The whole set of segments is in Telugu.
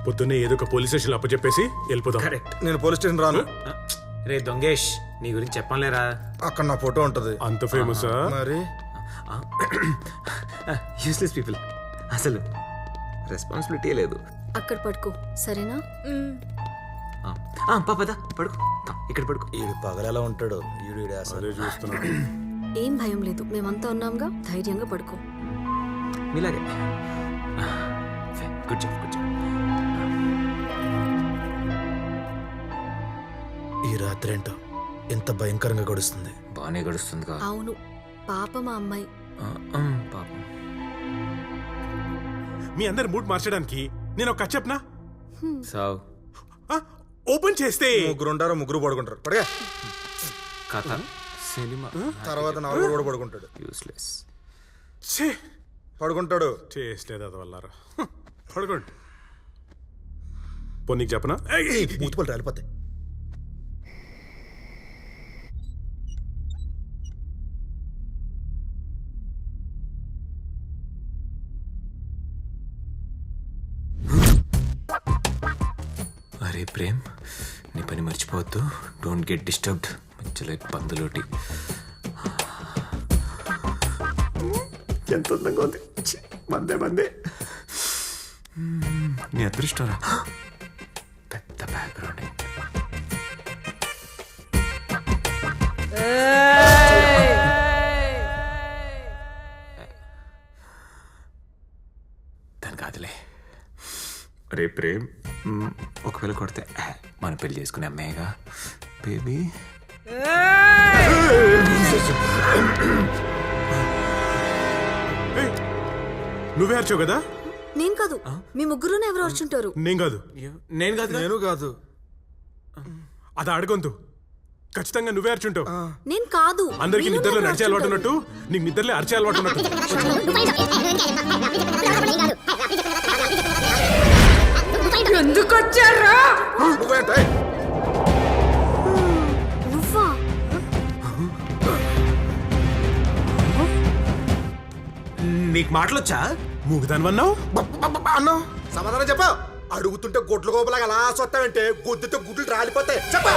పొద్దున్నే ఏదో ఒక పోలీస్ స్టేషన్ అప్పచెప్పేసి వెళ్ళిపోదాం. కరెక్ట్. నేను పోలీస్ స్టేషన్ రాను. రే దొంగేష్, నీ గురించి చెప్పలేరా? అక్కడ నా ఫోటో ఉంటది. అంత ఫేమసా? మరి యూస్లెస్ పీపుల్, అసలు రెస్పాన్సిబిలిటీ లేదు. అక్కడ పడుకో సరేనా? పాపదా పడుకో, ఇక్కడ పడుకో. ఈడు పగలెలా ఉంటాడు ఈడు అసలు. అదే చూస్తున్నా. ఏం భయం లేదు, మేమంతా ఉన్నాంగా, ధైర్యంగా పడుకో. మీలాగే. Good job, good job. ఈ రాత్రి ఏంటో ఎంత భయంకరంగా గడుస్తుంది. బాగానే గడుస్తుంది కా. అవును, పాప మా అమ్మాయి. పాపం. మీ అందరి మూడ్ మార్చడానికి నేను ఒక కథ చెప్పనా? సావ్. ఓపెన్ చేస్తే ముగ్గురు ఉంటారు, ముగ్గురు పడుకుంటారు. పడగా కథ సినిమా తర్వాత నాలుగు కూడా పడుకుంటాడు. యూస్లెస్. ఛే, పడుకుంటాడు. చేసలేదు అది వల్లారా. పడుకోండి. పొన్నీకి చెప్పనా? మూతిపళ్ళు రాలిపోతాయి. అరే ప్రేమ్, నీ పని మర్చిపోవద్దు. Don't get disturbed. మధ్యలో పందులోటి. ఎంత అందంగా ఉంది. మందే మందే. నీ అదృష్టరా. పెద్ద బ్యాక్గ్రౌండ్. దాని కాదులే. అరే ప్రేమ్, ఒకవేళ కొడితే మన పెళ్లి చేసుకునే అమ్మాయిగా బేబీ. నువ్వే అరిచావు కదా? నేను కాదు, మీ ముగ్గురునే ఎవరు వచ్చుంటారు. నేను కాదు. నేను కాదు. నేను కాదు. అది అడగొంతు. ఖచ్చితంగా నువ్వే అరిచుంటావు. నేను కాదు. అందరికి మీలోనే నిద్రలో ఎవరు నడిచే అలవాటు అరుచుంటారు. ఉన్నట్టు నీకు నిద్రలే అరిచే అలవాటు ఉన్నట్టు. ఎందుకు వచ్చారా? నువ్వేంటే? నువ్వా? నీకు మాటలొచ్చా? మూగుదానివన్నావు. అన్నా సమాధానం చెప్పా. అడుగుతుంటే గొడ్ల గోపలాగా అలా సొత్తావంటే గుద్దుతో గుడ్లు రాలిపోతాయి. చెప్పా.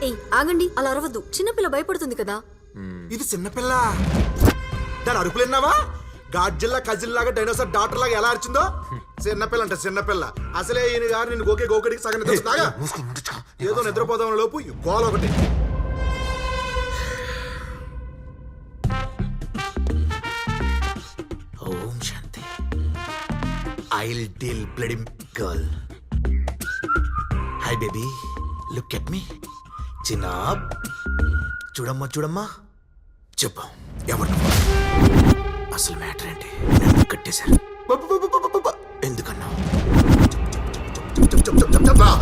ఏయ్ ఆగండి, అలా అరవద్దు. చిన్నపిల్ల భయపడుతుంది కదా. ఇది చిన్నపిల్ల. దాని అరుపులు విన్నావా? గాడ్జిల్లా కజిల్ లాగా డైనోసార్ డాక్టర్ లాగా ఎలా అరిచిందో. చిన్నపిల్ల అంటే చిన్నపిల్ల. అసలే ఈయన గారు నిన్ను గోకే గోకడికి సగం నిద్రస్తాగా. ఏదో నిద్రపోదాం లోపు ఈ గోల ఒకటి. ఓం శాంతి. I'll deal bloody girl. Hi baby, look at me. చిన్నాబ్, చూడమ్మా చూడమ్మా. చెప్పు ఎవరు నువ్వు? అసలు మ్యాటర్ ఏంటి? నన్ను కట్టేశారు. ఎందుకన్నావు?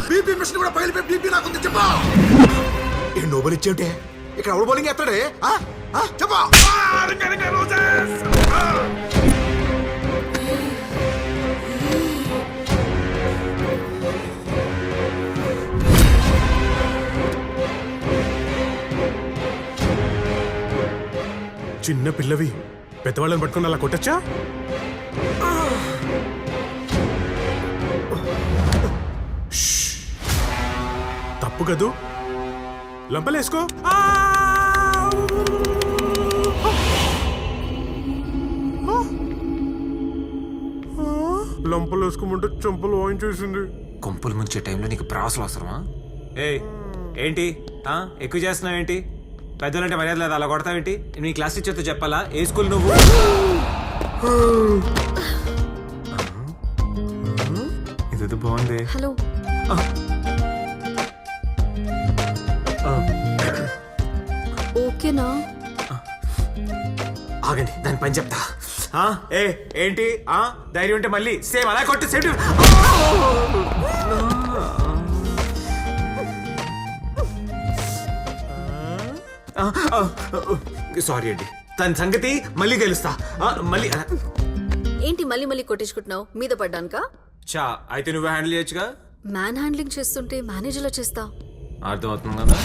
బీపీ మిషన్ కూడా పగిలిపోయి బీపీ నాకుంది. చెప్పా. ఏ నోబెల్ ఇచ్చేంటే ఇక్కడ ఎవరు బౌలింగ్ ఎత్తాడే? చెప్పా. చిన్న పిల్లవి పెద్దవాళ్ళని పట్టుకుని అలా కొట్టచ్చా? తప్పు కదూ. లంపలేసుకో. లంపలు వేసుకోమంటే చెంపలు వాయించేసింది. కొంపులు ముంచే టైంలో నీకు ప్రాసలు అవసరమా? ఏంటి ఎక్కువ చేస్తున్నావు ఏంటి? పెద్దలంటే మర్యాద లేదు, అలా కొడతావేంటి? నీ క్లాస్ టీచర్తో చెప్పాలా? ఏ స్కూల్ నువ్వు? ఇదేదో బాగుంది. హలో. ఓకేనా? ఆగండి, దాని పని చెప్తా. ఏంటి ధైర్యం ఉంటే మళ్ళీ సేమ్ అలా కొట్టు. సేమ్. సారీ అండి, తన సంగతి మళ్ళీ తెలుస్తా. మళ్ళీ ఏంటి మళ్ళీ మళ్ళీ కొట్టించుకుంటున్నావు? మీద పడ్డానుకా? చా అయితే నువ్వే హ్యాండిల్ చేయొచ్చుగా. మ్యాన్ హ్యాండ్లింగ్ చేస్తుంటే మేనేజర్లా చేస్తా. అర్థమవుతుంది కదా.